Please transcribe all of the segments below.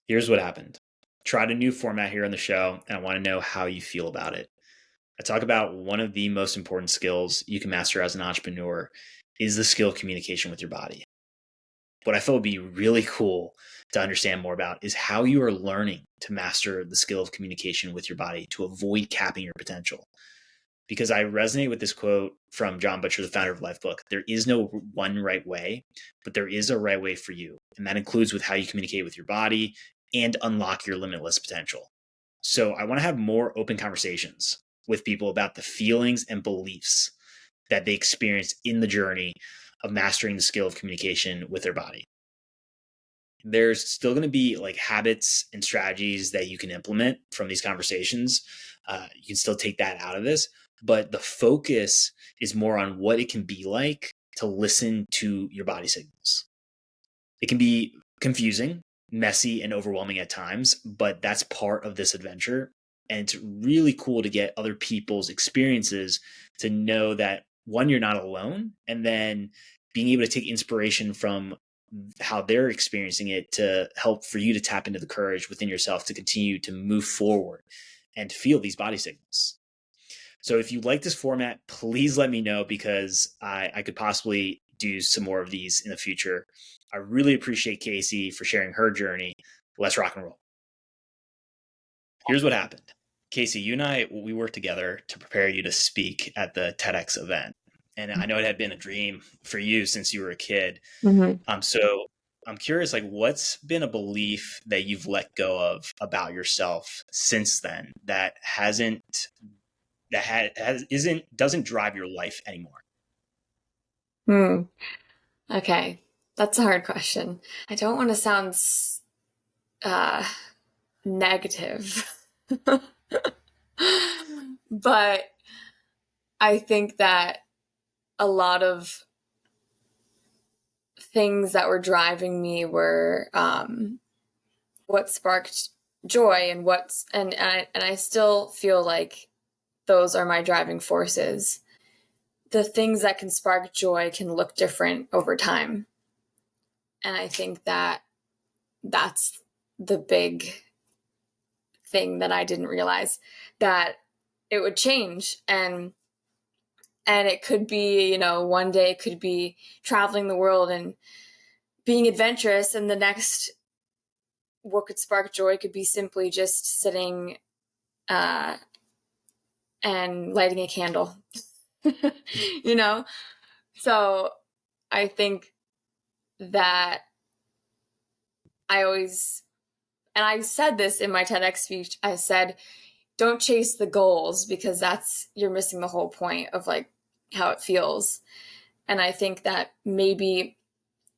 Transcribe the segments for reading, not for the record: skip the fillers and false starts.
Here's what happened. Tried a new format here on the show, and I want to know how you feel about it. I talk about one of the most important skills you can master as an entrepreneur is the skill of communication with your body. What I felt would be really cool to understand more about is how you are learning to master the skill of communication with your body to avoid capping your potential. Because I resonate with this quote from John Butcher, the founder of Lifebook. There is no one right way, but there is a right way for you. And that includes with how you communicate with your body and unlock your limitless potential. So I want to have more open conversations with people about the feelings and beliefs that they experience in the journey of mastering the skill of communication with their body. There's still going to be like habits and strategies that you can implement from these conversations. You can still take that out of this, but the focus is more on what it can be like to listen to your body signals. It can be confusing, messy, and overwhelming at times, but that's part of this adventure. And it's really cool to get other people's experiences to know that one, you're not alone, and then being able to take inspiration from how they're experiencing it to help for you to tap into the courage within yourself to continue to move forward and feel these body signals. So if you like this format, please let me know because I could possibly do some more of these in the future. I really appreciate Kasey for sharing her journey. Let's rock and roll. Here's what happened. Kasey, you and I, we worked together to prepare you to speak at the TEDx event. And I know it had been a dream for you since you were a kid. So I'm curious, like, what's been a belief that you've let go of about yourself since then that doesn't drive your life anymore? Okay, that's a hard question. I don't want to sound negative, but I think that a lot of things that were driving me were what sparked joy and I still feel like those are my driving forces. The things that can spark joy can look different over time. And I think that that's the big thing that I didn't realize, that it would change. And it could be, one day it could be traveling the world and being adventurous, and the next, what could spark joy could be simply just sitting and lighting a candle. you know so I think that I said this in my TEDx speech. I said, don't chase the goals, because you're missing the whole point of like how it feels. And I think that maybe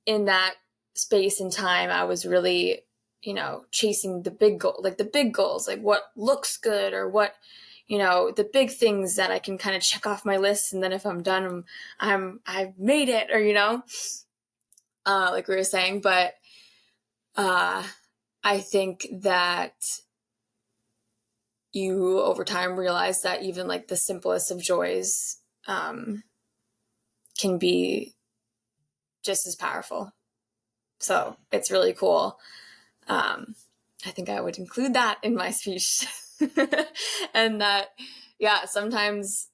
in that space and time, I was really, chasing the big goal, like the big goals, like what looks good, or what, the big things that I can kind of check off my list. And then if I'm done, I've made it, or, like we were saying. But I think that you over time realize that even like the simplest of joys can be just as powerful. So it's really cool. I think I would include that in my speech. And that, sometimes,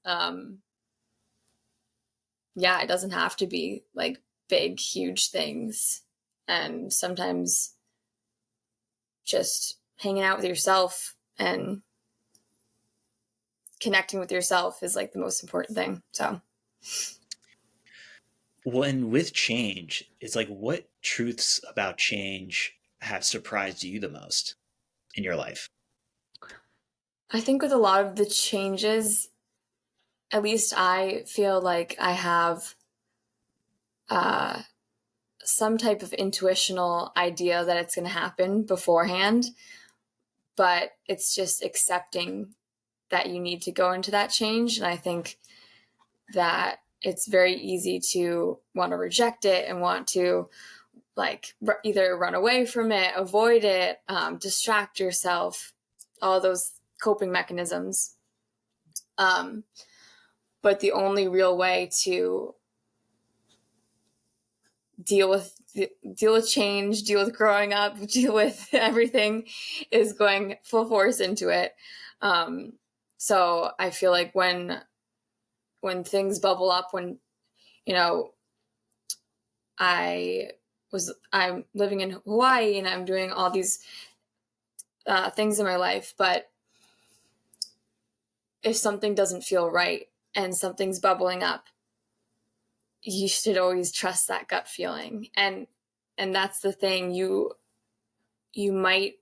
it doesn't have to be like big, huge things. And sometimes just hanging out with yourself and connecting with yourself is like the most important thing. So. Well, and with change, it's like, what truths about change have surprised you the most in your life? I think with a lot of the changes, at least I feel like I have some type of intuitional idea that it's going to happen beforehand, but it's just accepting that you need to go into that change. And I think that it's very easy to want to reject it and want to like either run away from it, avoid it, distract yourself, all those coping mechanisms. But the only real way to deal with deal with change, deal with growing up, deal with everything is going full force into it. So I feel like when things bubble up, when, you know, I'm living in Hawaii and I'm doing all these things in my life, but if something doesn't feel right and something's bubbling up, you should always trust that gut feeling. And that's the thing. You might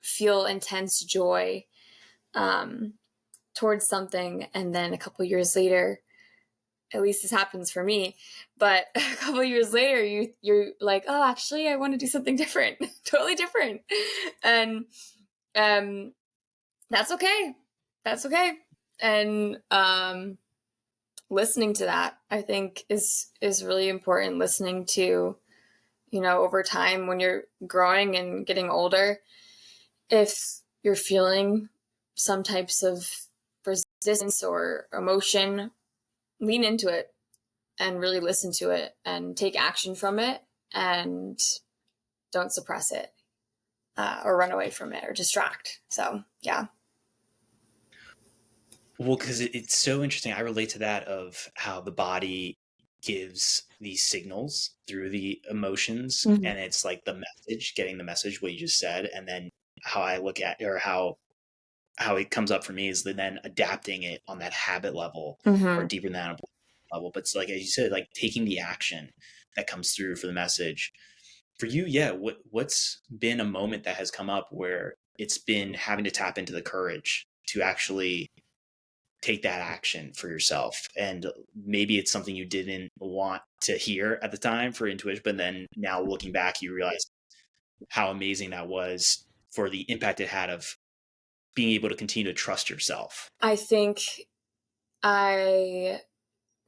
feel intense joy towards something, and then a couple years later, at least this happens for me, but a couple years later, you're like, oh, actually, I want to do something different, totally different, and that's okay. That's okay. And listening to that, I think, is really important. Listening to, you know, over time when you're growing and getting older, if you're feeling some types of resistance or emotion, lean into it and really listen to it and take action from it, and don't suppress it or run away from it or distract. So, yeah. Well, because it's so interesting. I relate to that of how the body gives these signals through the emotions, Mm-hmm. and it's like the message, getting the message, what you just said, and then how I look at, or how it comes up for me is then adapting it on that habit level or Mm-hmm. deeper than that level. But it's like, as you said, like taking the action that comes through for the message. For you, yeah, what's been a moment that has come up where it's been having to tap into the courage to actually take that action for yourself? And maybe it's something you didn't want to hear at the time for intuition, but then now looking back, you realize how amazing that was for the impact it had of being able to continue to trust yourself. I think I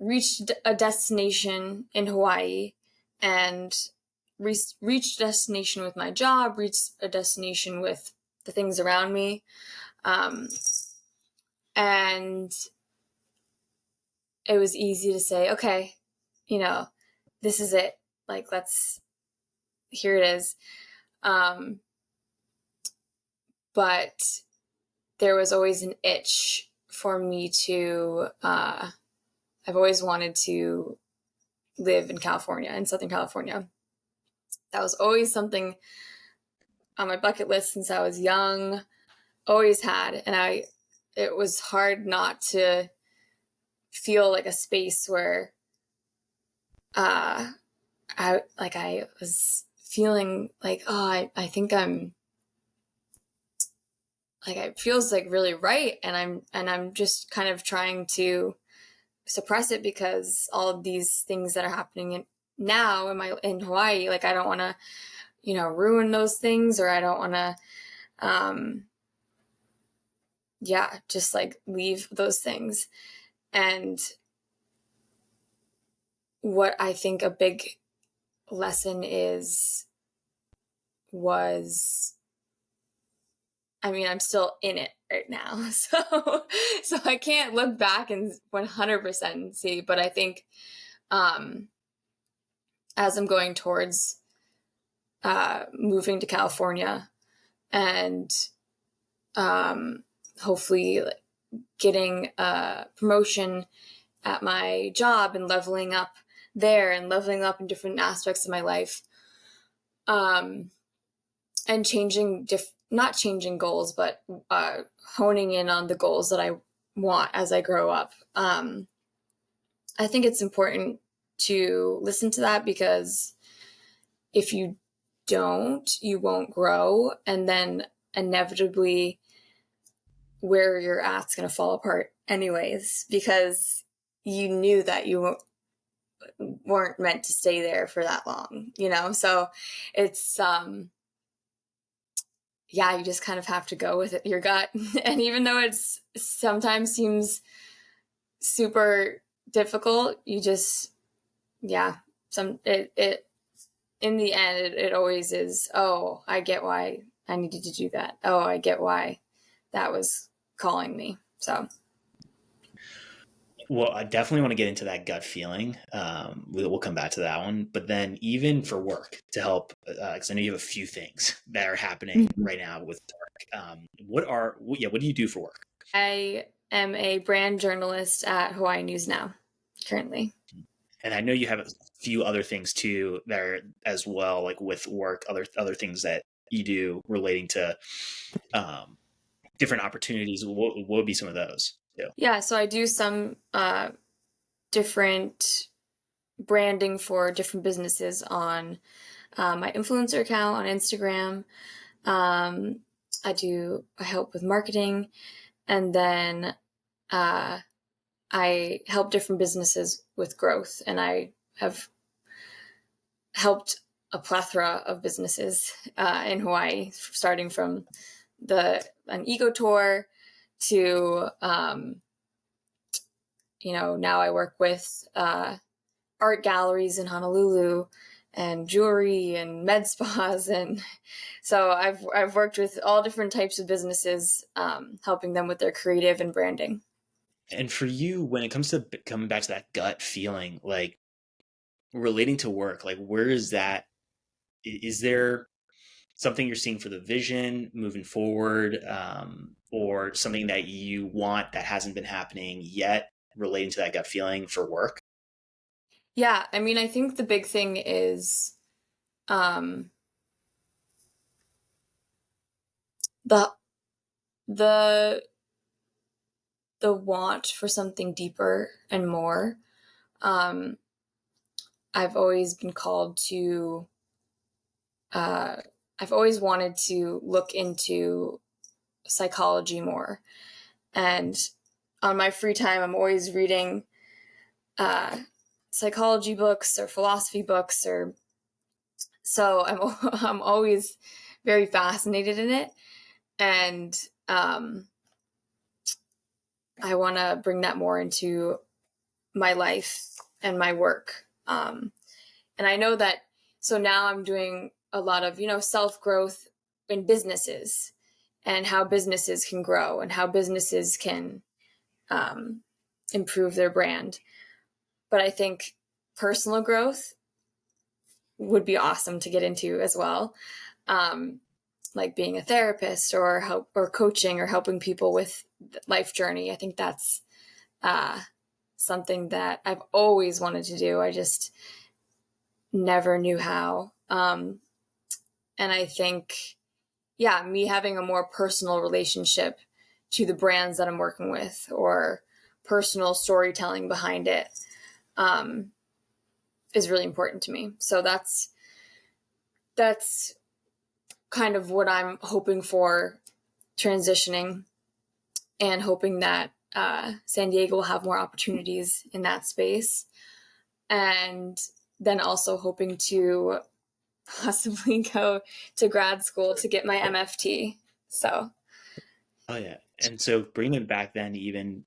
reached a destination in Hawaii, and reached a destination with my job, reached a destination with the things around me. And it was easy to say, okay, you know, this is it. Like, here it is. But there was always an itch for me to, I've always wanted to live in California, in Southern California. That was always something on my bucket list since I was young, always had. And it was hard not to feel like a space where I was feeling like, oh, I think I'm like, it feels like really right. And I'm just kind of trying to suppress it because all of these things that are happening now in Hawaii, like, I don't want to, ruin those things, or I don't want to, just like leave those things. And what I think a big lesson was, I mean, I'm still in it right now. So I can't look back and 100% see, but I think, as I'm going towards, moving to California and, hopefully getting a promotion at my job and leveling up there and leveling up in different aspects of my life, and not changing goals, but honing in on the goals that I want as I grow up. I think it's important to listen to that, because if you don't, you won't grow, and then inevitably where you're at's going to fall apart anyways, because you knew that you weren't meant to stay there for that long, so it's you just kind of have to go with it, your gut. And even though it's sometimes seems super difficult, you just, it in the end, it always is, oh, I get why I needed to do that. Oh, I get why that was calling me. So. Well, I definitely want to get into that gut feeling. We'll come back to that one. But then, even for work to help, because I know you have a few things that are happening Mhm. right now with work. What do you do for work? I am a brand journalist at Hawaii News Now currently. And I know you have a few other things too there as well, like with work, other things that you do relating to um, different opportunities. What would be some of those? Too? Yeah, so I do some different branding for different businesses on my influencer account on Instagram. Um, I help with marketing, and then uh, I help different businesses with growth, and I have helped a plethora of businesses in Hawaii, starting from an eco tour to now I work with art galleries in Honolulu and jewelry and med spas, and so I've worked with all different types of businesses, helping them with their creative and branding. And for you, when it comes to coming back to that gut feeling, like relating to work, like where is that? Is there something you're seeing for the vision moving forward, or something that you want that hasn't been happening yet relating to that gut feeling for work? Yeah, I mean, I think the big thing is um, the the the want for something deeper and more. Um, I've always been called to. Uh, I've always wanted to look into psychology more, and on my free time, I'm always reading uh, psychology books or philosophy books, or so I'm always very fascinated in it, and um, I want to bring that more into my life and my work. And I know that, so now I'm doing a lot of, self growth in businesses and how businesses can grow and how businesses can um, improve their brand. But I think personal growth would be awesome to get into as well. Um, like being a therapist or coaching or helping people with life journey. I think that's uh, something that I've always wanted to do. I just never knew how. And I think, yeah, me having a more personal relationship to the brands that I'm working with or personal storytelling behind it um, is really important to me. So that's kind of what I'm hoping for transitioning, and hoping that San Diego will have more opportunities in that space. And then also hoping to possibly go to grad school to get my MFT. So, Oh yeah. And so bringing it back then even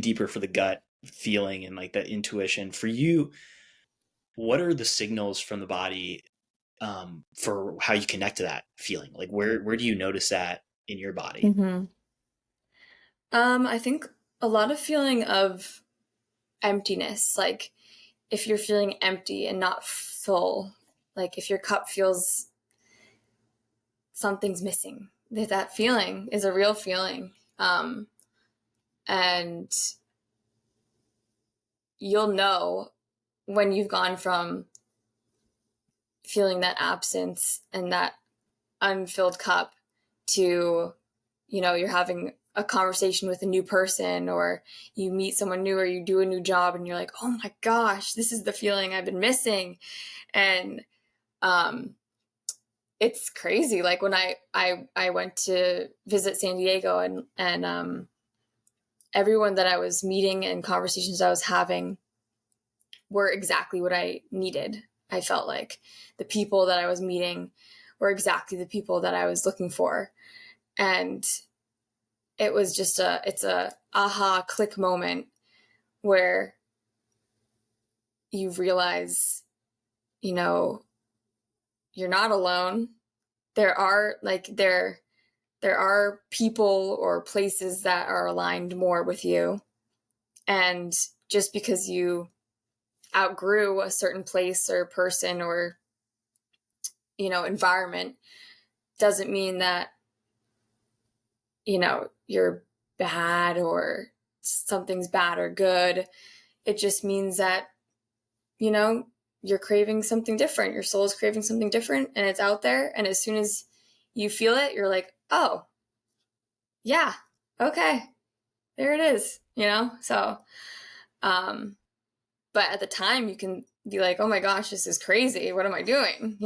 deeper for the gut feeling and like that intuition for you, what are the signals from the body for how you connect to that feeling? Like where do you notice that in your body? mm-hmm. I think a lot of feeling of emptiness, like if you're feeling empty and not full, like if your cup feels something's missing, that feeling is a real feeling. Um, and you'll know when you've gone from feeling that absence and that unfilled cup to, you're having a conversation with a new person, or you meet someone new, or you do a new job and you're like, oh my gosh, this is the feeling I've been missing. And um, it's crazy. Like when I went to visit San Diego, and everyone that I was meeting and conversations I was having were exactly what I needed. I felt like the people that I was meeting were exactly the people that I was looking for. And it was just it's a aha click moment where you realize, you know, you're not alone. There are there are people or places that are aligned more with you. And just because you outgrew a certain place or person or, environment doesn't mean that, you're bad or something's bad or good. It just means that, you're craving something different. Your soul is craving something different and it's out there. And as soon as you feel it, you're like, oh, yeah, okay, there it is, So, but at the time you can be like, oh my gosh, this is crazy. What am I doing?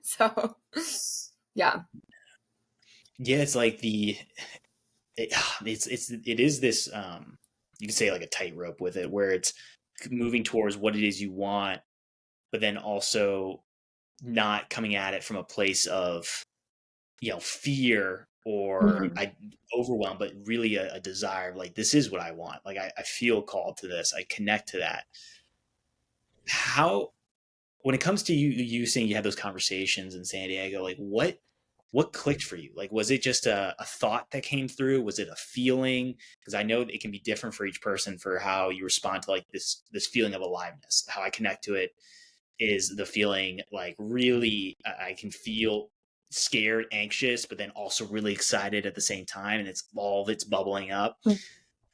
So, yeah. Yeah, it's like it is this you could say like a tightrope with it, where it's moving towards what it is you want, but then also not coming at it from a place of fear or Mm-hmm. overwhelm, but really a desire, like this is what I want. Like I feel called to this. I connect to that. How when it comes to you saying you had those conversations in San Diego, like what clicked for you? Like, was it just a thought that came through? Was it a feeling? Because I know it can be different for each person for how you respond to like this feeling of aliveness. How I connect to it is the feeling like really I can feel scared, anxious, but then also really excited at the same time, and it's bubbling up.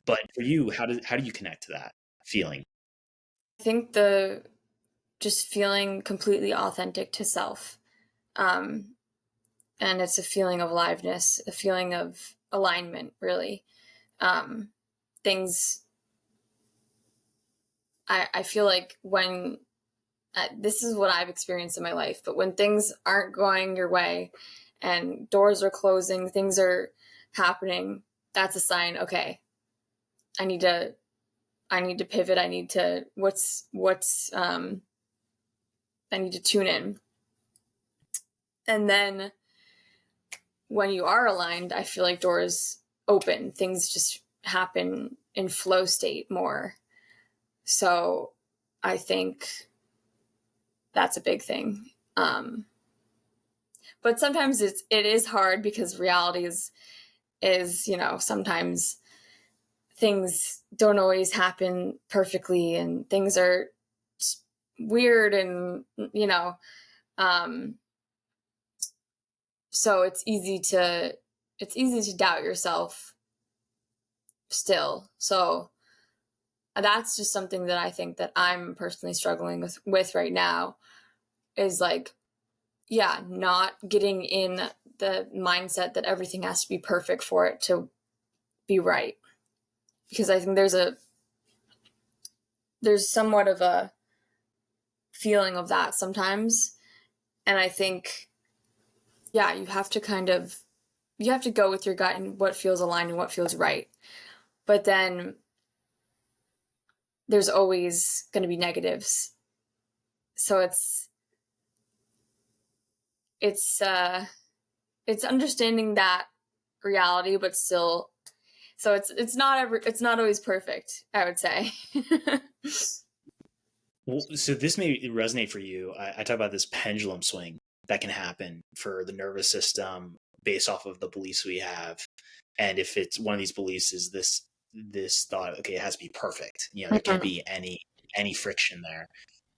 But for you, how do you connect to that feeling? I think the just feeling completely authentic to self. Um, and it's a feeling of aliveness, a feeling of alignment, really. Um, things, I feel like when this is what I've experienced in my life, but when things aren't going your way and doors are closing, things are happening, that's a sign, okay, I need to pivot. I need to, I need to tune in. And then when you are aligned, I feel like doors open, things just happen in flow state more. So I think that's a big thing. But sometimes it is hard because reality is sometimes things don't always happen perfectly and things are weird and um so it's easy to doubt yourself still. So that's just something that I think that I'm personally struggling with right now is like, yeah, not getting in the mindset that everything has to be perfect for it to be right. Because I think there's somewhat of a feeling of that sometimes. And I think, yeah, you have to go with your gut and what feels aligned and what feels right. But then there's always going to be negatives. So it's uh it's understanding that reality, but still, so it's not always perfect, I would say. Well, so this may resonate for you. I talk about this pendulum swing that can happen for the nervous system based off of the beliefs we have. And if it's one of these beliefs is this thought, okay, it has to be perfect. There can't Mhm. be any friction there.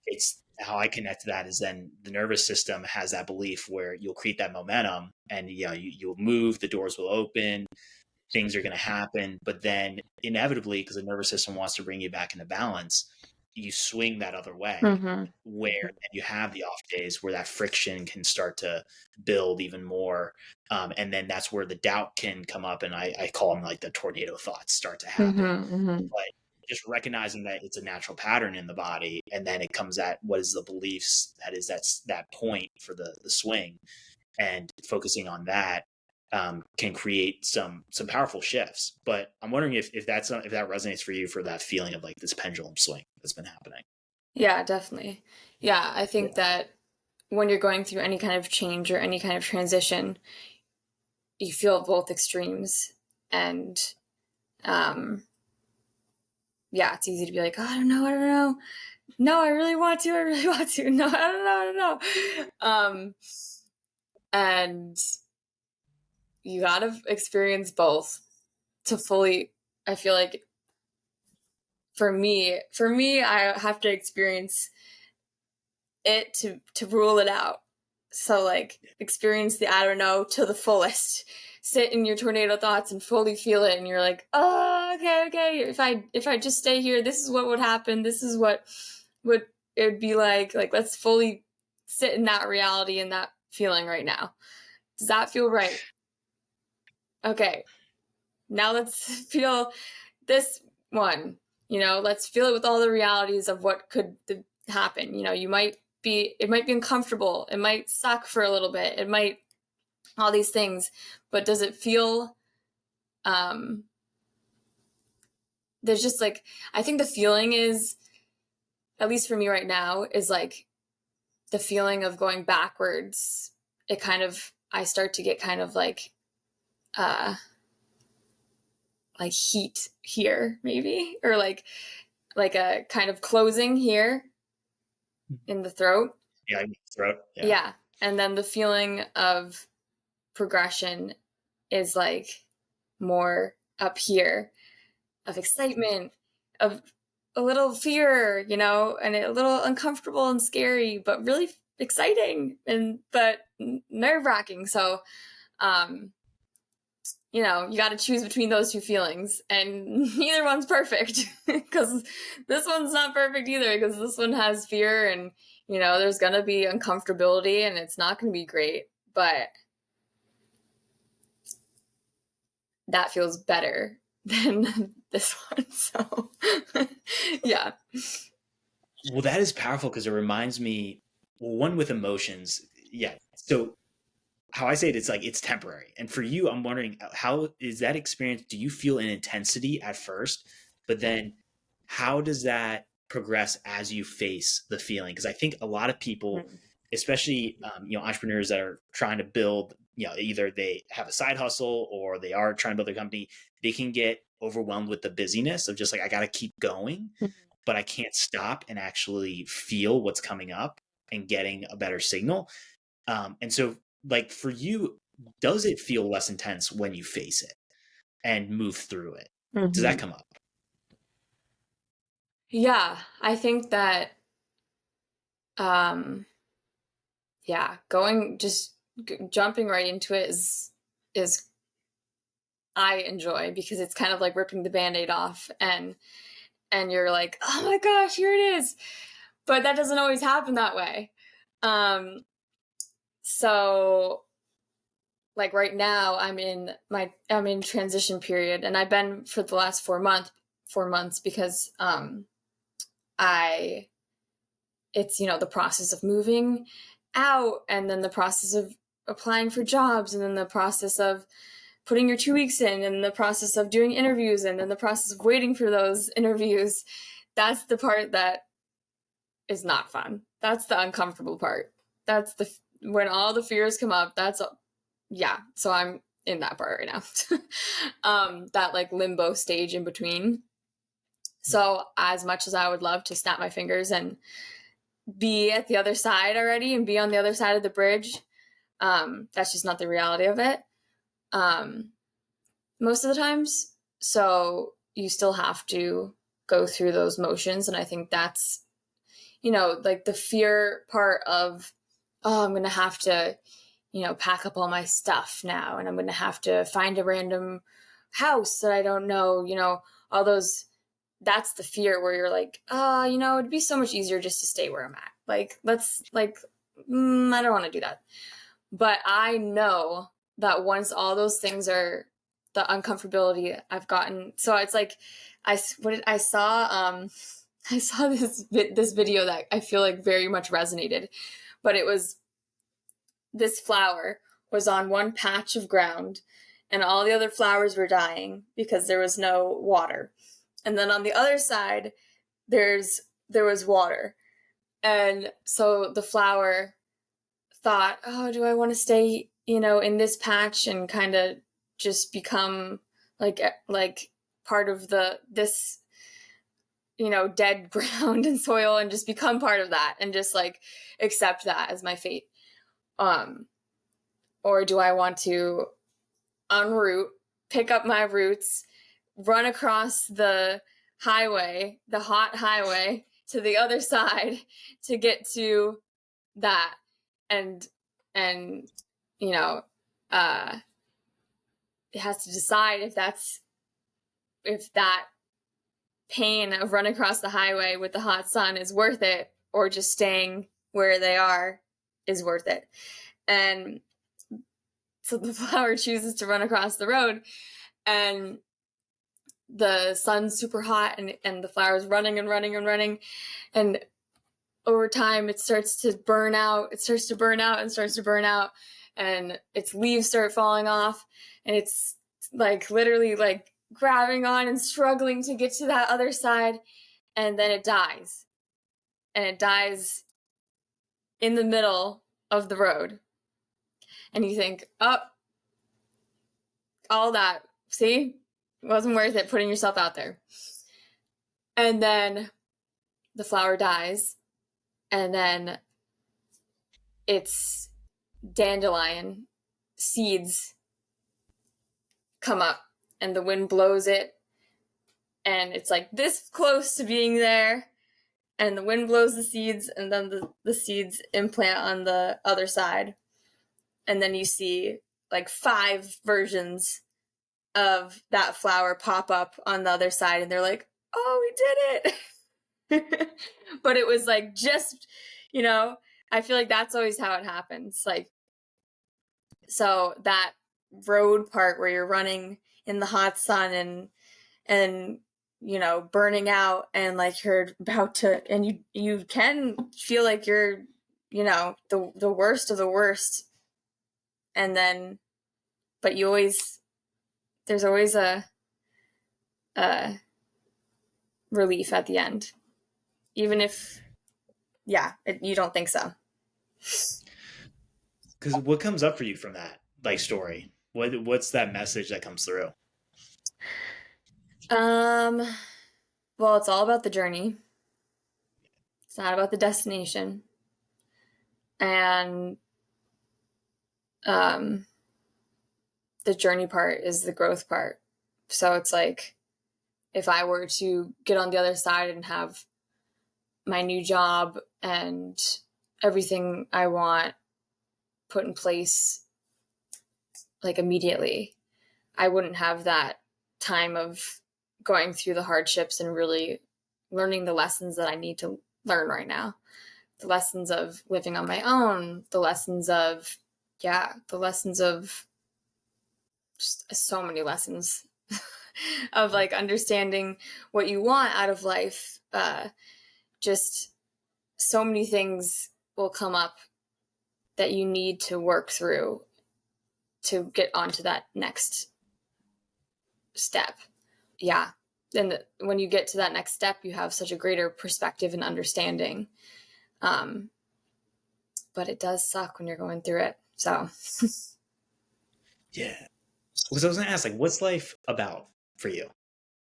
It's how I connect to that is then the nervous system has that belief where you'll create that momentum and you'll move, the doors will open, things are going to happen, but then inevitably, because the nervous system wants to bring you back into balance, you swing that other way, Mhm. where then you have the off days where that friction can start to build even more, and then that's where the doubt can come up, and I call them like the tornado thoughts start to happen. Mhm. Mhm. But just recognizing that it's a natural pattern in the body, and then it comes at what is the beliefs that's that point for the swing, and focusing on that can create some powerful shifts. But I'm wondering if that resonates for you for that feeling of like this pendulum swing that's been happening. Yeah, definitely. Yeah, I think Yeah. that when you're going through any kind of change or any kind of transition, you feel both extremes. And um, yeah, it's easy to be like, oh, I don't know. No, I really want to. I really want to. No, I don't know. And you gotta experience both to fully, I feel like, for me, I have to experience it to rule it out. So like experience the I don't know to the fullest. Sit in your tornado thoughts and fully feel it, and you're like, oh, okay. If I just stay here, this is what would happen. This is what would it would be like. Like, let's fully sit in that reality and that feeling right now. Does that feel right? Okay. Now let's feel this one. Let's feel it with all the realities of what could happen. It might be uncomfortable. It might suck for a little bit. It might all these things, but does it feel there's just like, I think the feeling is, at least for me right now, is like the feeling of going backwards. It kind of, I start to get kind of like heat here maybe, or like a kind of closing here in the throat. Yeah, throat. Yeah. And then the feeling of progression is like more up here, of excitement, of a little fear, and a little uncomfortable and scary, but really exciting but nerve-wracking. So, you got to choose between those two feelings, and neither one's perfect because this one's not perfect either, because this one has fear, and there's going to be uncomfortability, and it's not going to be great, but that feels better than this one. So yeah. Well, that is powerful because it reminds me, one with emotions. Yeah. So how I say it, it's like it's temporary. And for you, I'm wondering, how is that experience? Do you feel an intensity at first, but then how does that progress as you face the feeling? Because I think a lot of people, especially entrepreneurs that are trying to build, either they have a side hustle or they are trying to build their company, they can get overwhelmed with the busyness of just like, I got to keep going, but I can't stop and actually feel what's coming up and getting a better signal. And so, like, for you, does it feel less intense when you face it and move through it? Does that come up? Yeah, I think that, jumping right into it is I enjoy, because it's kind of like ripping the Band-Aid off, and you're like, oh my gosh, here it is. But that doesn't always happen that way. So like right now I'm in transition period, and I've been for the last 4 months, because it's the process of moving out, and then the process of applying for jobs, and then the process of putting your 2 weeks in, and the process of doing interviews, and then the process of waiting for those interviews. That's the part that is not fun. That's the uncomfortable part. That's when all the fears come up. So I'm in that part right now. That like limbo stage in between. So as much as I would love to snap my fingers and be at the other side already and be on the other side of the bridge, that's just not the reality of it. Most of the times. So you still have to go through those motions. And I think that's, like the fear part of, oh, I'm going to have to, pack up all my stuff now, and I'm going to have to find a random house that I don't know, all those, that's the fear where you're like, oh, it'd be so much easier just to stay where I'm at. Like, let's I don't want to do that. But I know that once all those things are, the uncomfortability I've gotten, so it's like, I saw this video that I feel like very much resonated, but it was, this flower was on one patch of ground, and all the other flowers were dying because there was no water. And then on the other side, there was water. And so the flower thought, oh, do I want to stay, in this patch and kind of just become like part of this dead ground and soil, and just become part of that, and just like accept that as my fate? Or do I want to unroot, pick up my roots, run across the highway, the hot highway, to the other side to get to that. And you know, it has to decide if that pain of running across the highway with the hot sun is worth it, or just staying where they are is worth it. And so the flower chooses to run across the road, and the sun's super hot, and the flower's running and running and running, and over time it starts to burn out. It starts to burn out and starts to burn out, and its leaves start falling off, and it's like literally like grabbing on and struggling to get to that other side, and then it dies. And it dies in the middle of the road. And you think, oh, all that, see? It wasn't worth it putting yourself out there. And then the flower dies, and then its dandelion seeds come up, and the wind blows it, and it's like this close to being there, and the wind blows the seeds, and then the seeds implant on the other side. And then you see like 5 versions of that flower pop up on the other side, and they're like, oh, we did it. But it was like, just, I feel like that's always how it happens. Like, so that road part where you're running in the hot sun and burning out, and like you're about to, and you can feel like you're the worst of the worst, and then but there's always a relief at the end, even if you don't think so. Because what comes up for you from that like story? What's that message that comes through? Well, it's all about the journey. It's not about the destination. And the journey part is the growth part. So it's like, if I were to get on the other side and have my new job and everything I want put in place like immediately, I wouldn't have that time of going through the hardships and really learning the lessons that I need to learn right now. The lessons of living on my own, the lessons of just so many lessons of like understanding what you want out of life. Just so many things will come up that you need to work through to get onto that next step. Yeah. And when you get to that next step, you have such a greater perspective and understanding. But it does suck when you're going through it. So Yeah. Because I was gonna ask, like, what's life about for you?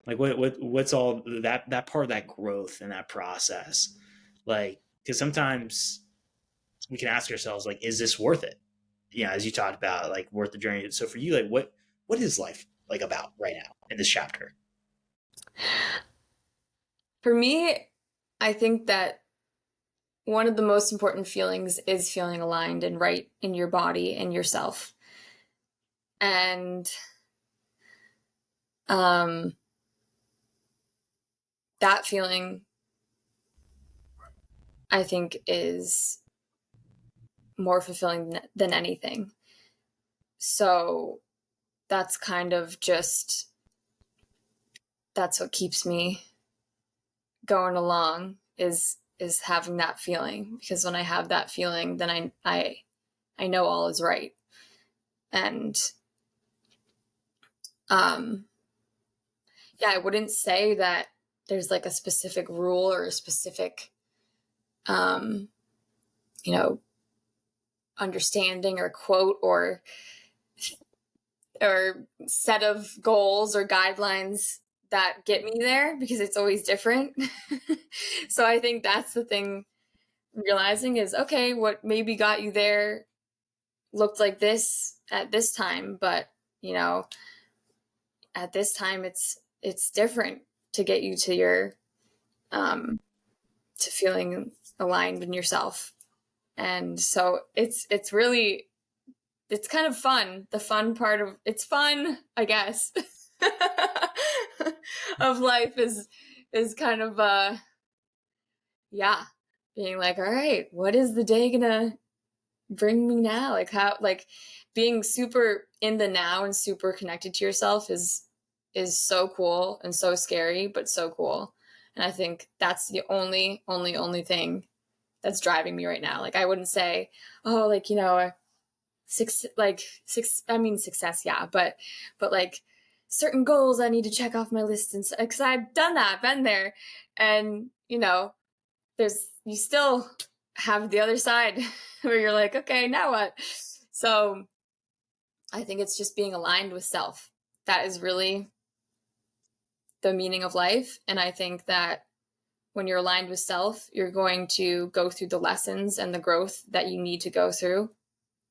Like, what's all that part of that growth and that process? Like, because sometimes we can ask ourselves, like, is this worth it? Yeah, as you talked about, like, worth the journey. So for you, like, what is life like about right now in this chapter? for me, I think that one of the most important feelings is feeling aligned and right in your body and yourself. And that feeling, I think, is more fulfilling than anything. So that's kind of just, that's what keeps me going along, is having that feeling. Because when I have that feeling, then I know all is right. And I wouldn't say that there's like a specific rule or a specific understanding or quote or set of goals or guidelines that get me there, because it's always different. So I think that's the thing, realizing is, okay, what maybe got you there looked like this at this time, but at this time it's different. to get you to your to feeling aligned in yourself. And so it's really, it's kind of fun. The fun part of it's fun, I guess, of life is kind of yeah, being like, all right, what is the day gonna bring me now? Like how, like being super in the now and super connected to yourself is so cool and so scary, but so cool. And I think that's the only thing that's driving me right now. Like I wouldn't say, oh, like, you know, I mean success, yeah, but like certain goals I need to check off my list, and because I've done that, been there, and you know, you still have the other side where you're like, okay, now what? So I think it's just being aligned with self. That is really the meaning of life. And I think that when you're aligned with self, you're going to go through the lessons and the growth that you need to go through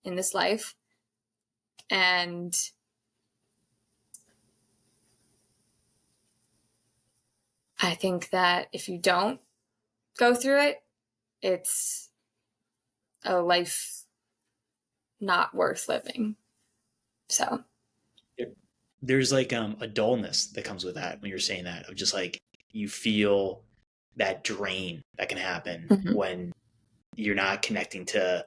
in this life. And I think that if you don't go through it, it's a life not worth living. So There's like a dullness that comes with that when you're saying that, of just like you feel that drain that can happen when you're not connecting to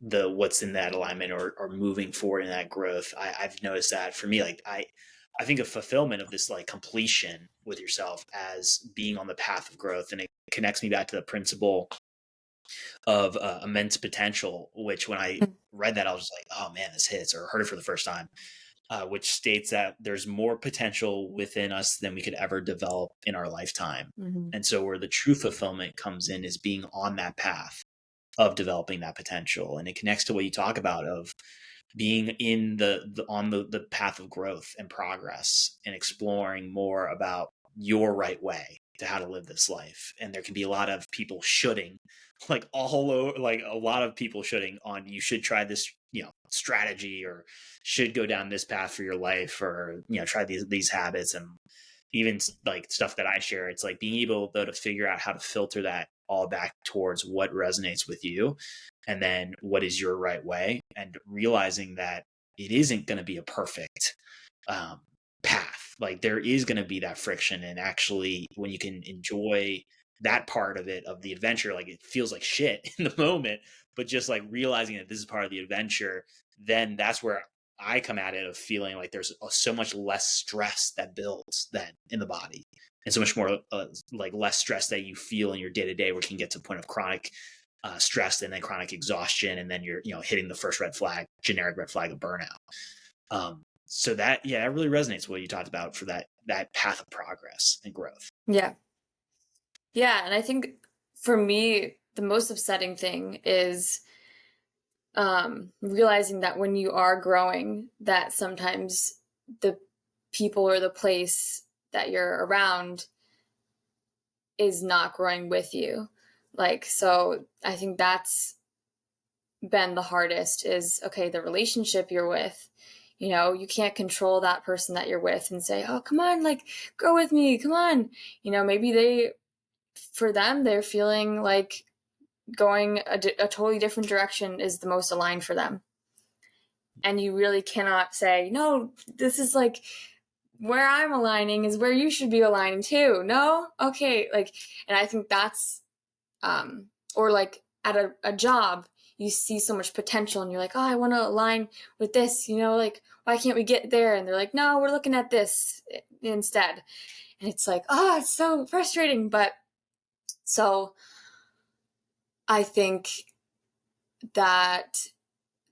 the what's in that alignment, or moving forward in that growth. I've noticed that for me, like I think of fulfillment of this like completion with yourself as being on the path of growth, and it connects me back to the principle of immense potential, which when I read that I was like, oh man, this hits, or heard it for the first time, which states that there's more potential within us than we could ever develop in our lifetime. And so where the true fulfillment comes in is being on that path of developing that potential. And it connects to what you talk about of being in the path of growth and progress, and exploring more about your right way to how to live this life. And there can be a lot of people shoulding, like all over, like a lot of people shoulding on, you should try this, you know, strategy, or should go down this path for your life, or, you know, try these habits. And even like stuff that I share, it's like being able though to figure out how to filter that all back towards what resonates with you, and then what is your right way, and realizing that it isn't going to be a perfect path. Like there is going to be that friction, and actually when you can enjoy that part of it, of the adventure, like it feels like shit in the moment, but just like realizing that this is part of the adventure, then that's where I come at it of feeling like there's so much less stress that builds then in the body, and so much more like less stress that you feel in your day to day, where you can get to a point of chronic stress, and then chronic exhaustion, and then you're, you know, hitting the first red flag, generic red flag of burnout. So that, yeah, that really resonates with what you talked about for that path of progress and growth. yeah. Yeah, and I think for me, the most upsetting thing is realizing that when you are growing, that sometimes the people or the place that you're around is not growing with you. Like, so I think that's been the hardest is, okay, the relationship you're with, you know, you can't control that person that you're with and say, oh, come on, like, go with me, come on. You know, maybe for them, they're feeling like going a totally different direction is the most aligned for them. And you really cannot say, no, this is like where I'm aligning is where you should be aligning too. No? Okay. Like, and I think that's, or like at a job, you see so much potential and you're like, oh, I want to align with this, you know, like, why can't we get there? And they're like, no, we're looking at this instead. And it's like, oh, it's so frustrating. But so I think that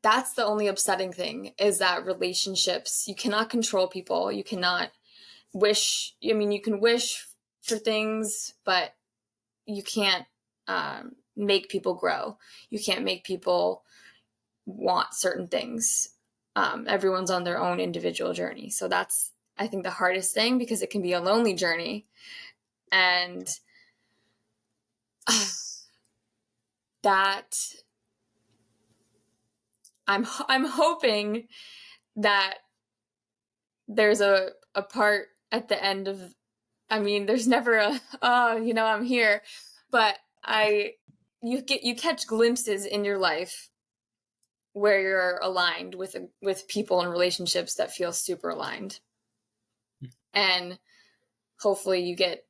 that's the only upsetting thing, is that relationships, you cannot control people. You cannot wish, I mean, you can wish for things, but you can't make people grow. You can't make people want certain things. Everyone's on their own individual journey. So that's, I think, the hardest thing, because it can be a lonely journey. And that I'm hoping that there's a part at the end of I mean, there's never a, oh, I'm here, but you catch glimpses in your life where you're aligned with people and relationships that feel super aligned. And hopefully you get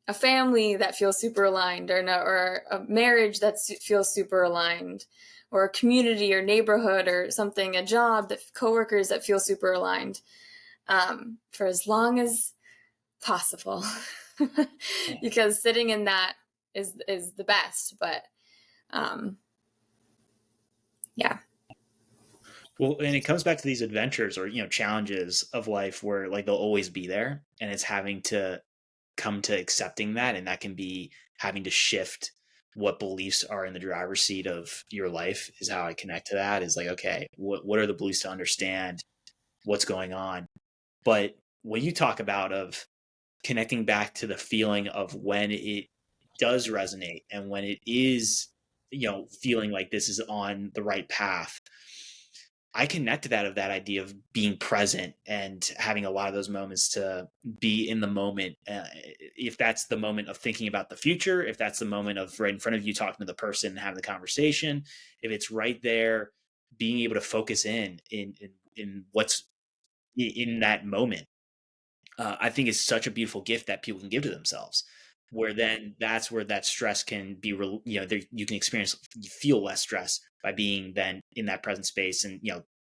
a family that feels super aligned, or a marriage that feels super aligned, or a community or neighborhood or something, a job, that coworkers that feel super aligned, for as long as possible. Because sitting in that is the best. But yeah. Well, and it comes back to these adventures or, challenges of life where like they'll always be there, and it's having to come to accepting that. And that can be having to shift what beliefs are in the driver's seat of your life, is how I connect to that. Is like, okay, what are the beliefs to understand what's going on? But when you talk about of connecting back to the feeling of when it does resonate and when it is, feeling like this is on the right path, I connect to that, of that idea of being present and having a lot of those moments to be in the moment. If that's the moment of thinking about the future, if that's the moment of right in front of you talking to the person and having the conversation, if it's right there, being able to focus in what's in that moment, I think is such a beautiful gift that people can give to themselves. Where then that's where that stress can be, you can you feel less stress by being then in that present space, and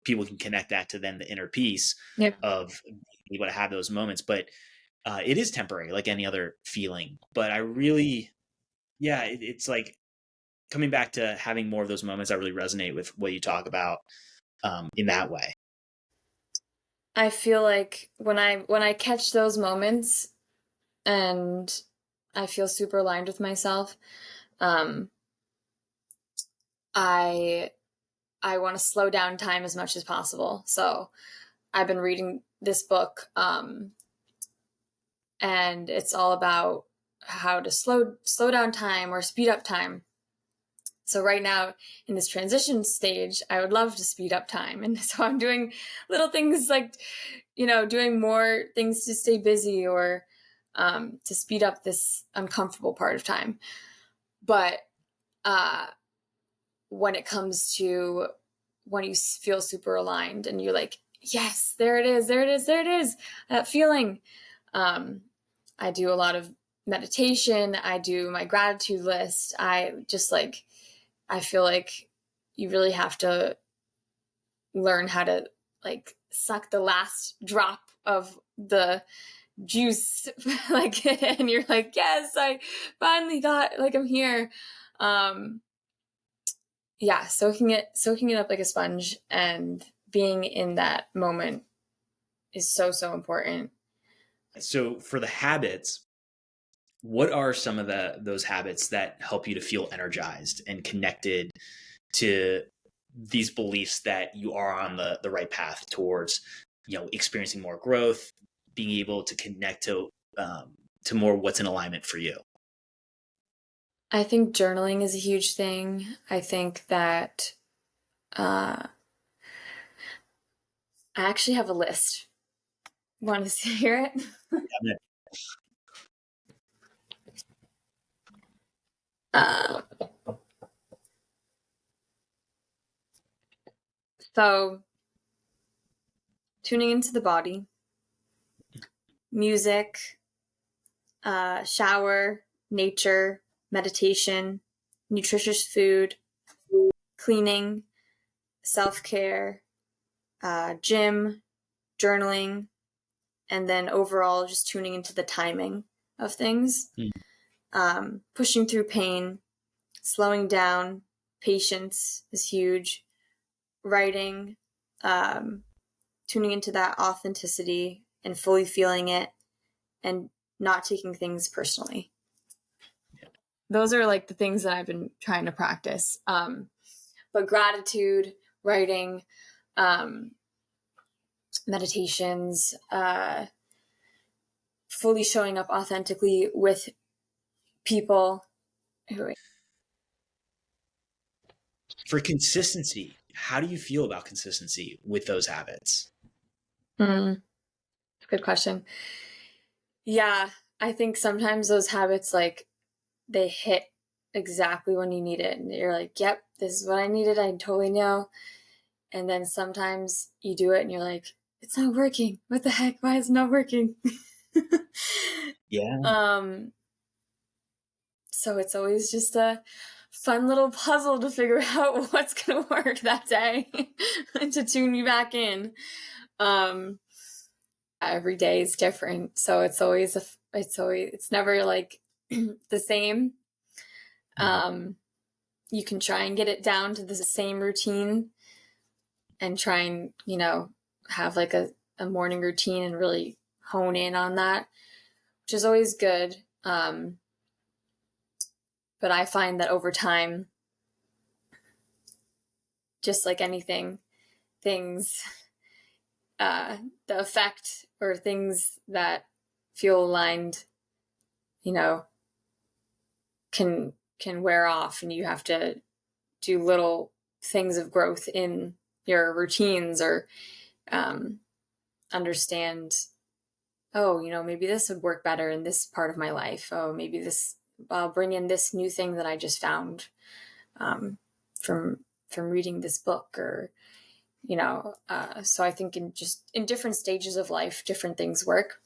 people can connect that to then the inner peace Yep. of being able to have those moments. But it is temporary, like any other feeling. But I really, yeah, it's like coming back to having more of those moments. I really resonate with what you talk about in that way. I feel like when I catch those moments and I feel super aligned with myself, um, I I want to slow down time as much as possible. So I've been reading this book, and it's all about how to slow down time or speed up time. So right now in this transition stage, I would love to speed up time, and so I'm doing little things like, doing more things to stay busy, or to speed up this uncomfortable part of time. But uh, when it comes to when you feel super aligned and you're like, yes, there it is, there it is, there it is, that feeling. I do a lot of meditation. I do my gratitude list. I feel like you really have to learn how to like suck the last drop of the juice, like, and you're like, yes, I finally got, like, I'm here. Um, yeah, soaking it up like a sponge and being in that moment is so, so important. So for the habits, what are some of those habits that help you to feel energized and connected to these beliefs that you are on the right path towards, experiencing more growth, being able to connect to more what's in alignment for you? I think journaling is a huge thing. I think that I actually have a list. Want to hear it? Yeah. uh, so tuning into the body, music, shower, nature, meditation, nutritious food, cleaning, self-care, gym, journaling, and then overall just tuning into the timing of things, pushing through pain, slowing down, patience is huge, writing, um, tuning into that authenticity and fully feeling it, and not taking things personally. Those are like the things that I've been trying to practice. But gratitude, writing, um, meditations, fully showing up authentically with people. For consistency, how do you feel about consistency with those habits? Good question. Yeah, I think sometimes those habits, like, they hit exactly when you need it. And you're like, yep, this is what I needed. I totally know. And then sometimes you do it and you're like, it's not working. What the heck? Why is it not working? Yeah. So it's always just a fun little puzzle to figure out what's going to work that day and to tune you back in. Every day is different. So it's never like the same. You can try and get it down to the same routine and try and, have like a morning routine and really hone in on that, which is always good. But I find that over time, just like anything, things, the effect or things that feel aligned, can wear off, and you have to do little things of growth in your routines, or understand, oh, maybe this would work better in this part of my life. Oh, maybe I'll bring in this new thing that I just found from reading this book, or so I think in different stages of life, different things work.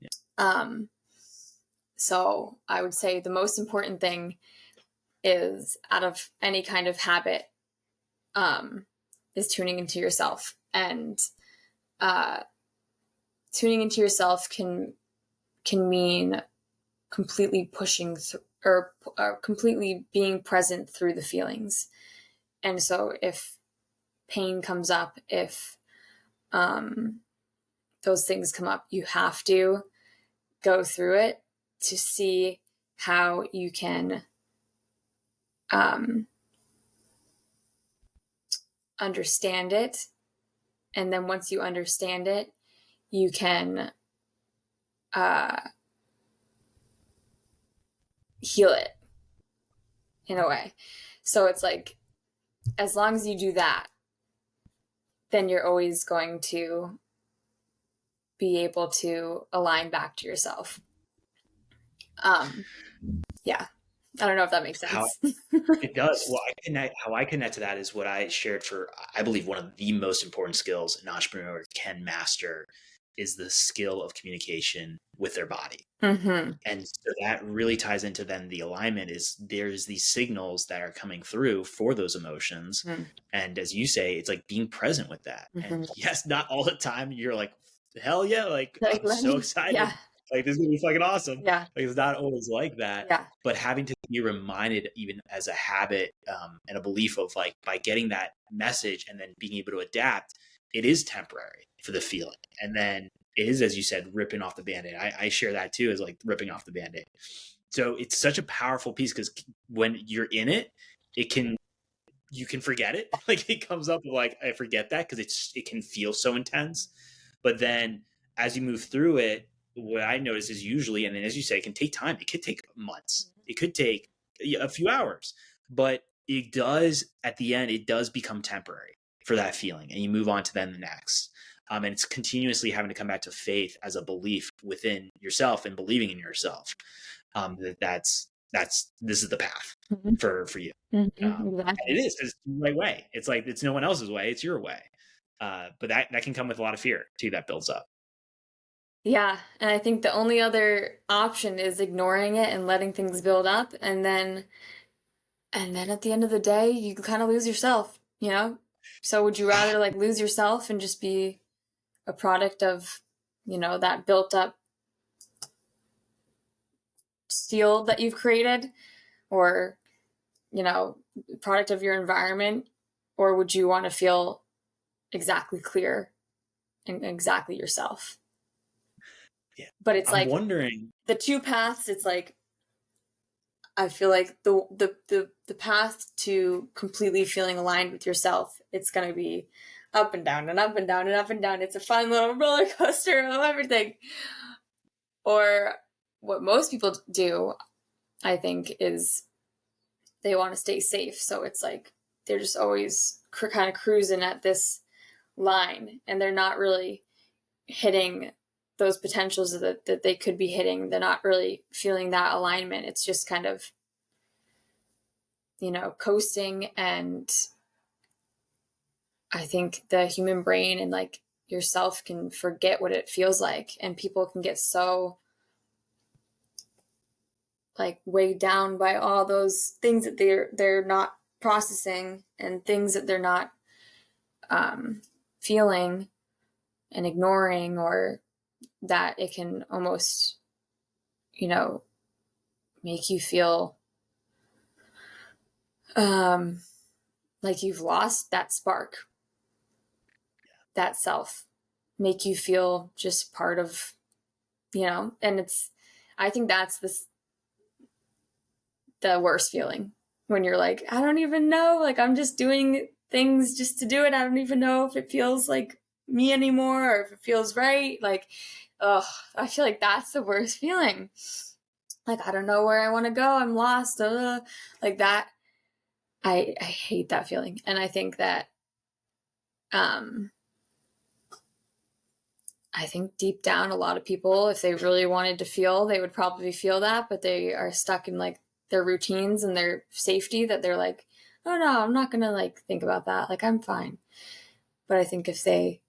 Yeah. So I would say the most important thing is, out of any kind of habit, is tuning into yourself. And tuning into yourself can mean completely pushing or completely being present through the feelings. And so if pain comes up, if those things come up, you have to go through it to see how you can understand it. And then once you understand it, you can heal it in a way. So it's like, as long as you do that, then you're always going to be able to align back to yourself. Yeah. I don't know if that makes sense. It does. Well, how I connect to that is what I shared for, I believe, one of the most important skills an entrepreneur can master is the skill of communication with their body. Mm-hmm. And so that really ties into then the alignment is there's these signals that are coming through for those emotions. Mm-hmm. And as you say, it's like being present with that. Mm-hmm. And yes, not all the time you're like, hell yeah, like I'm so excited. Yeah. Like this is gonna be fucking awesome. Yeah. Like it's not always like that. Yeah. But having to be reminded, even as a habit and a belief of like by getting that message and then being able to adapt, it is temporary for the feeling. And then it is, as you said, ripping off the Band-Aid. I share that too, as like ripping off the Band-Aid. So it's such a powerful piece because when you're in it, you can forget it. Like it comes up like, I forget that because it can feel so intense. But then as you move through it, what I notice is usually, and then as you say, it can take time. It could take months. It could take a few hours, but it does, at the end, it does become temporary for that feeling. And you move on to then the next. And it's continuously having to come back to faith as a belief within yourself and believing in yourself. This is the path for you. Mm-hmm. Exactly. And it is, it's the right way. It's like, it's no one else's way. It's your way. But that can come with a lot of fear too, that builds up. Yeah. And I think the only other option is ignoring it and letting things build up. And then at the end of the day, you kind of lose yourself, So would you rather like lose yourself and just be a product of, that built up steel that you've created, or, product of your environment? Or would you want to feel exactly clear and exactly yourself? Yeah. But it's I'm wondering the two paths. It's like, I feel like the path to completely feeling aligned with yourself, it's going to be up and down and up and down and up and down. It's a fun little roller coaster of everything. Or what most people do, I think, is they want to stay safe. So it's like they're just always kind of cruising at this line, and they're not really hitting those potentials that they could be hitting. They're not really feeling that alignment. It's just kind of, coasting. And I think the human brain and like yourself can forget what it feels like, and people can get so like weighed down by all those things that they're not processing, and things that they're not feeling and ignoring, or that it can almost, make you feel like you've lost that spark, that self, make you feel just part of, and I think that's the worst feeling, when you're like, I don't even know, like I'm just doing things just to do it. I don't even know if it feels like me anymore, or if it feels right. Like, oh, I feel like that's the worst feeling. Like, I don't know where I want to go. I'm lost. Like that. I hate that feeling. And I think that, I think deep down, a lot of people, if they really wanted to feel, they would probably feel that, but they are stuck in like their routines and their safety, that they're like, oh no, I'm not going to like think about that. Like, I'm fine. But I think if they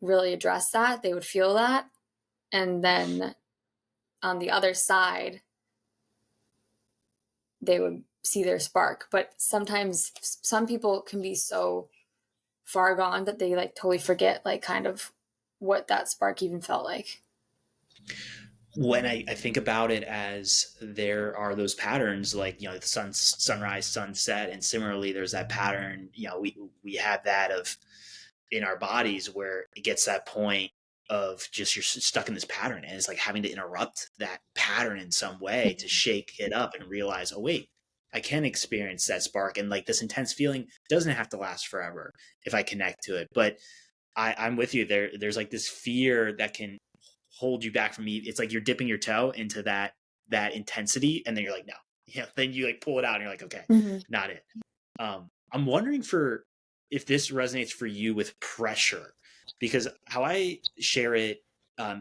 really address that, they would feel that. And then on the other side, they would see their spark. But sometimes some people can be so far gone that they like totally forget like kind of what that spark even felt like. When I think about it, as there are those patterns, like, the sunrise, sunset, and similarly there's that pattern, we have that of in our bodies, where it gets that point of just you're stuck in this pattern, and it's like having to interrupt that pattern in some way to shake it up and realize, oh wait, I can experience that spark, and like this intense feeling doesn't have to last forever if I connect to it. But I'm with you there. There's like this fear that can hold you back from me. It's like you're dipping your toe into that intensity, and then you're like, no. Then you like pull it out and you're like, okay, not it. I'm wondering if this resonates for you with pressure, because how I share it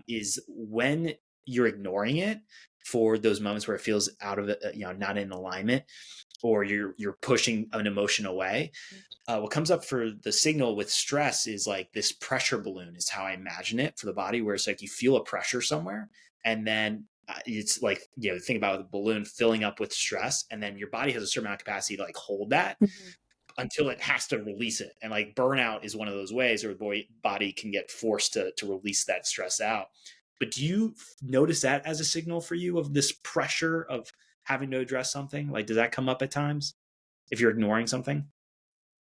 is when you're ignoring it for those moments where it feels out of it, not in alignment, or you're pushing an emotion away. What comes up for the signal with stress is like this pressure balloon is how I imagine it for the body, where it's like you feel a pressure somewhere, and then it's like, think about the balloon filling up with stress, and then your body has a certain amount of capacity to like hold that until it has to release it. And like burnout is one of those ways where the body can get forced to release that stress out. But do you notice that as a signal for you of this pressure of having to address something? Like, does that come up at times if you're ignoring something?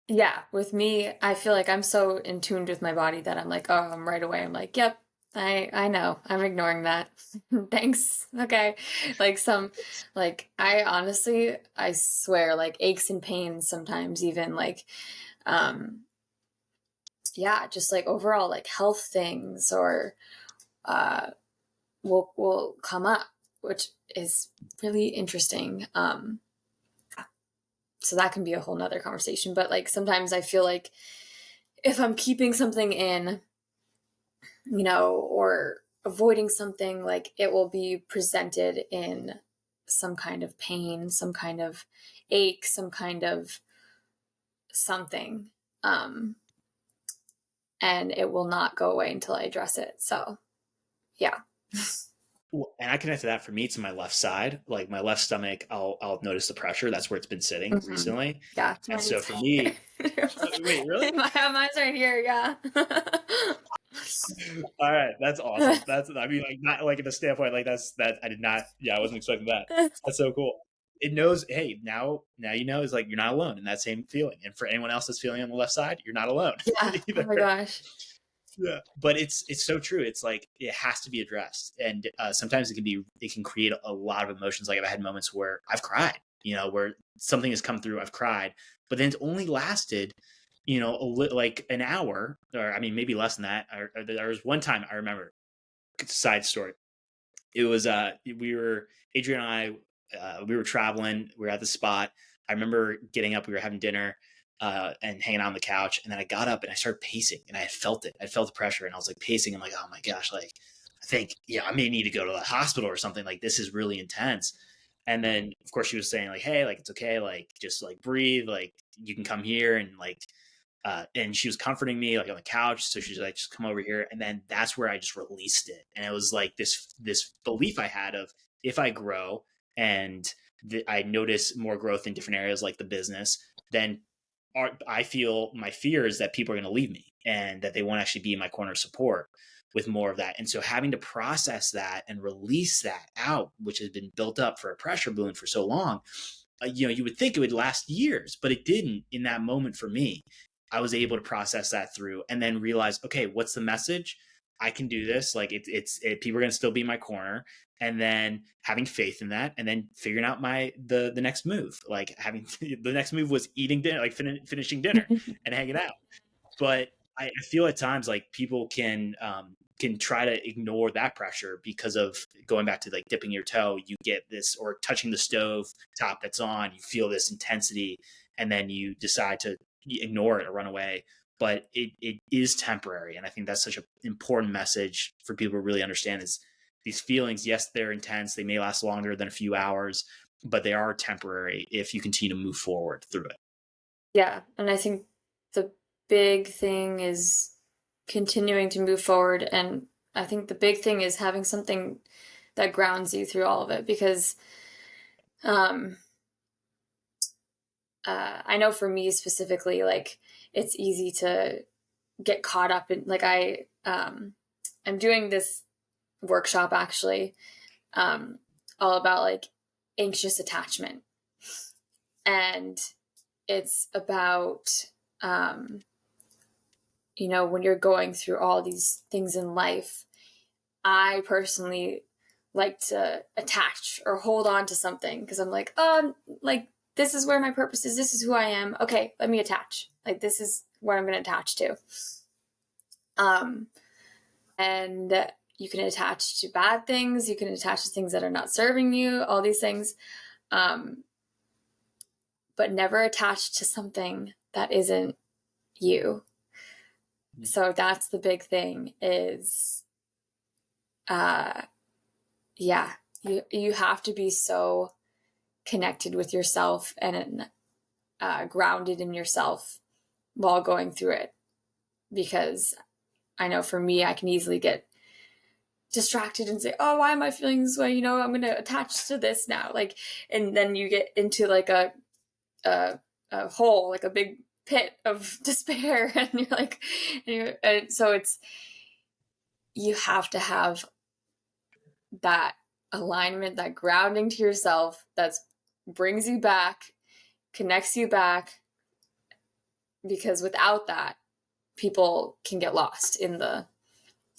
Yeah, with me, I feel like I'm so in tune with my body that I'm like, oh, I'm right away. I'm like, yep, I know. I'm ignoring that. Thanks. Okay. Like I honestly, I swear, like aches and pains sometimes, even like, um, yeah, just like overall like health things, or uh will come up, which is really interesting. So that can be a whole nother conversation. But like sometimes I feel like if I'm keeping something in, or avoiding something, like it will be presented in some kind of pain, some kind of ache, some kind of something. And it will not go away until I address it. So, yeah. And I connect to that. For me, it's my left side, like my left stomach. I'll notice the pressure. That's where it's been sitting recently. Yeah. And so for me, wait, really? Mine's right here. Yeah. All right, that's awesome. I mean, like, not like in a standpoint, like that. I did not. Yeah, I wasn't expecting that. That's so cool. It knows. Hey, now is like you're not alone in that same feeling. And for anyone else that's feeling on the left side, you're not alone. Yeah. Oh my gosh. Yeah, but it's so true. It's like it has to be addressed, and sometimes it can create a lot of emotions. Like I've had moments where I've cried, where something has come through, I've cried, but then it's only lasted, like an hour, or I mean maybe less than that. There was one time I remember. Side story. It was Adrian and I, we were traveling. We were at the spot. I remember getting up. We were having dinner. and hanging out on the couch. And then I got up and I started pacing, and I had felt it. I felt the pressure, and I was like pacing. I'm like, oh my gosh, like I think, yeah, I may need to go to the hospital or something. Like this is really intense. And then of course she was saying like, hey, like it's okay, like just like breathe, like you can come here, and like and she was comforting me like on the couch. So she's like, just come over here. And then that's where I just released it. And it was like this belief I had of, if I grow and I notice more growth in different areas like the business, then I feel my fear is that people are going to leave me and that they won't actually be in my corner of support with more of that. And so having to process that and release that out, which has been built up for a pressure balloon for so long, you would think it would last years, but it didn't in that moment for me. I was able to process that through and then realize, okay, what's the message? I can do this. Like people are going to still be in my corner, and then having faith in that, and then figuring out the next move. Like having the next move was eating dinner, like finishing dinner and hanging out. But I feel at times like people can try to ignore that pressure because of going back to like dipping your toe. You get this, or touching the stove top that's on, you feel this intensity, and then you decide to ignore it or run away. But it is temporary. And I think that's such an important message for people to really understand is these feelings, yes, they're intense. They may last longer than a few hours, but they are temporary if you continue to move forward through it. Yeah. And I think the big thing is continuing to move forward. And I think the big thing is having something that grounds you through all of it, because I know for me specifically, like it's easy to get caught up in, like I'm doing this workshop actually, all about like anxious attachment. And it's about, when you're going through all these things in life, I personally like to attach or hold on to something because I'm like, oh, like this is where my purpose is. This is who I am. Okay, let me attach. Like this is what I'm going to attach to. And you can attach to bad things. You can attach to things that are not serving you. All these things, but never attach to something that isn't you. So that's the big thing. Is, yeah, you have to be so connected with yourself and grounded in yourself while going through it, because I know for me, I can easily get distracted and say, oh, why am I feeling this way? I'm going to attach to this now. Like, and then you get into like a hole, like a big pit of despair. And you're like, and so you have to have that alignment, that grounding to yourself that brings you back, connects you back, because without that, people can get lost in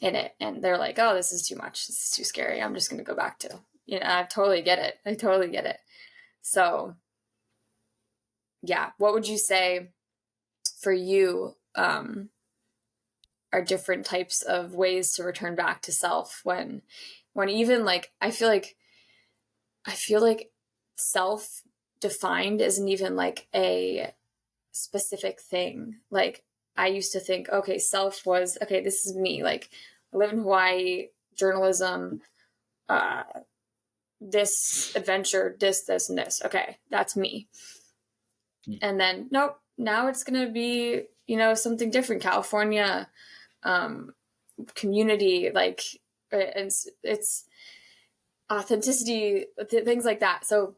it, and they're like, oh, this is too much, this is too scary, I'm just going to go back to, I totally get it. So yeah, what would you say for you are different types of ways to return back to self when even like I feel like self defined isn't even like a specific thing. Like I used to think, okay, self was, okay, this is me. Like I live in Hawaii, journalism, this adventure, this, and this. Okay, that's me. And then, nope, now it's going to be, something different. California, community, like it's authenticity, things like that. So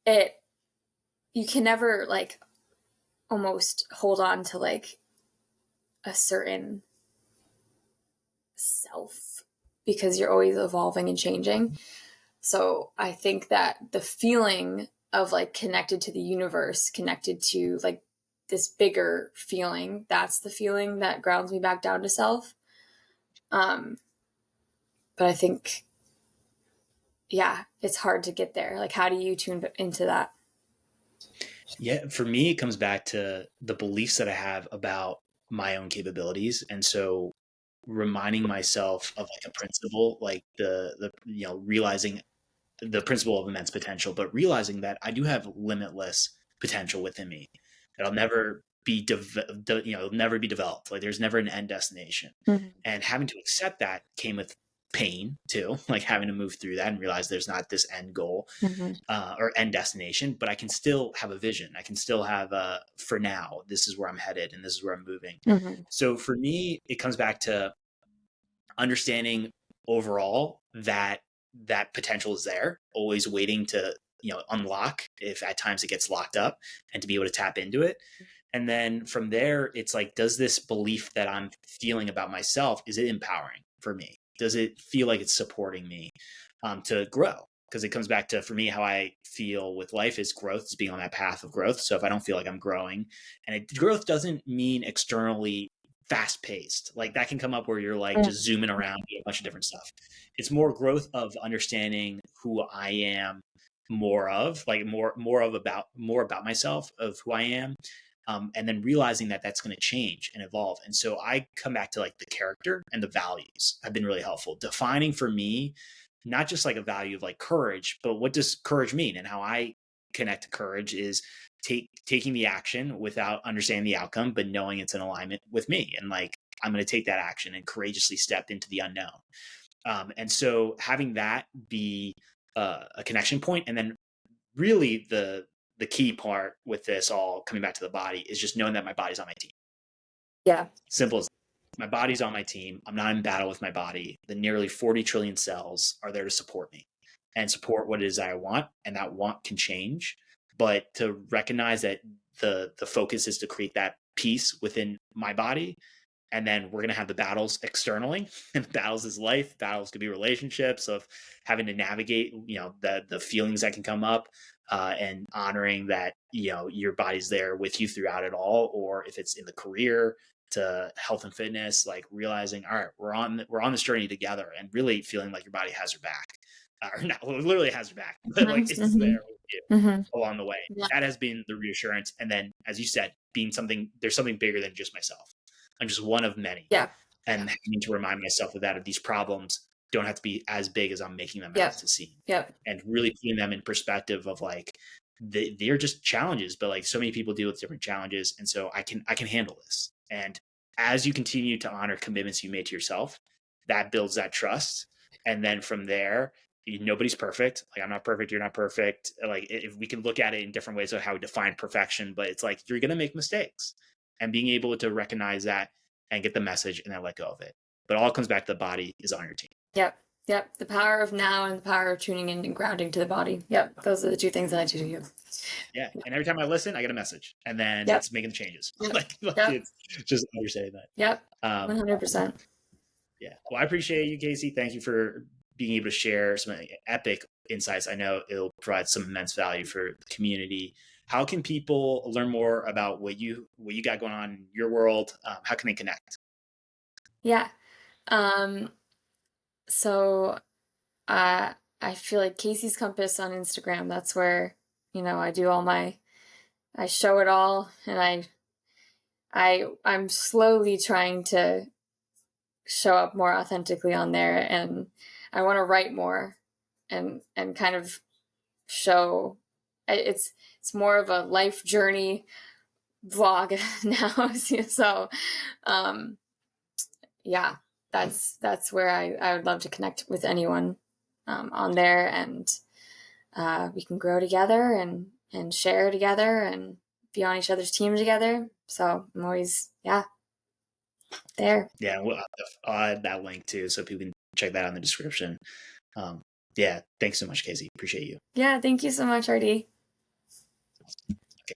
you can never like almost hold on to like a certain self, because you're always evolving and changing. So I think that the feeling of like connected to the universe, connected to like this bigger feeling, that's the feeling that grounds me back down to self. But I think, yeah, it's hard to get there. Like, how do you tune into that? Yeah, for me, it comes back to the beliefs that I have about my own capabilities. And so reminding myself of like a principle, like realizing the principle of immense potential, but realizing that I do have limitless potential within me. It'll never be, it'll never be developed. Like there's never an end destination. Mm-hmm. And having to accept that came with pain too, like having to move through that and realize there's not this end goal Mm-hmm. or end destination, but I can still have a vision. I can still have for now, this is where I'm headed and this is where I'm moving. Mm-hmm. So for me, it comes back to understanding overall that that potential is there, always waiting to, unlock if at times it gets locked up, and to be able to tap into it. And then from there, it's like, does this belief that I'm feeling about myself, is it empowering for me? Does it feel like it's supporting me to grow? Because it comes back to, for me, how I feel with life is growth, is being on that path of growth. So if I don't feel like I'm growing, and growth doesn't mean externally fast paced, like that can come up where you're like just zooming around, a bunch of different stuff. It's more growth of understanding who I am, more of like more about myself, of who I am, and then realizing that that's going to change and evolve. And so I come back to like the character and the values have been really helpful. Defining for me, not just like a value of like courage, but what does courage mean? And how I connect to courage is taking the action without understanding the outcome, but knowing it's in alignment with me. And like, I'm going to take that action and courageously step into the unknown. And so having that be a connection point, and then really the key part with this all coming back to the body is just knowing that my body's on my team. Yeah. Simple as that. My body's on my team. I'm not in battle with my body. The nearly 40 trillion cells are there to support me and support what it is that I want. And that want can change, but to recognize that the focus is to create that peace within my body. And then we're going to have the battles externally, and the battles is life. Battles could be relationships, of having to navigate, the feelings that can come up, and honoring that, your body's there with you throughout it all. Or if it's in the career to health and fitness, like realizing, all right, we're on this journey together, and really feeling like your body has your back, or not literally has your back, but like it's there with you along the way. Yeah. That has been the reassurance. And then, as you said, there's something bigger than just myself. I'm just one of many. Yeah. And having to remind myself of these problems don't have to be as big as I'm making them out to seem. Yep. And really putting them in perspective of like, they're just challenges, but like so many people deal with different challenges. And so I can handle this. And as you continue to honor commitments you made to yourself, that builds that trust. And then from there, nobody's perfect. Like I'm not perfect. You're not perfect. Like if we can look at it in different ways of how we define perfection, but it's like, you're going to make mistakes, and being able to recognize that and get the message and then let go of it. But all comes back to the body is on your team. Yep. The power of now and the power of tuning in and grounding to the body. Yep. Those are the two things that I do to you. Yeah. And every time I listen, I get a message, and then it's making the changes. It's just understanding that. Yep. 100%. Yeah. Well, I appreciate you, Kasey. Thank you for being able to share some epic insights. I know it'll provide some immense value for the community. How can people learn more about what you got going on in your world? How can they connect? Yeah. So I feel like Kasey's Compass on Instagram. That's where, I do I show it all, and I'm slowly trying to show up more authentically on there, and I want to write more and kind of show it's more of a life journey vlog now. So yeah, that's where I would love to connect with anyone on there, and we can grow together and share together and be on each other's team together. So I'm always there. Yeah, I'll add that link too, so people can check that out in the description. Yeah, thanks so much, Kasey. Appreciate you. Yeah, thank you so much, RD.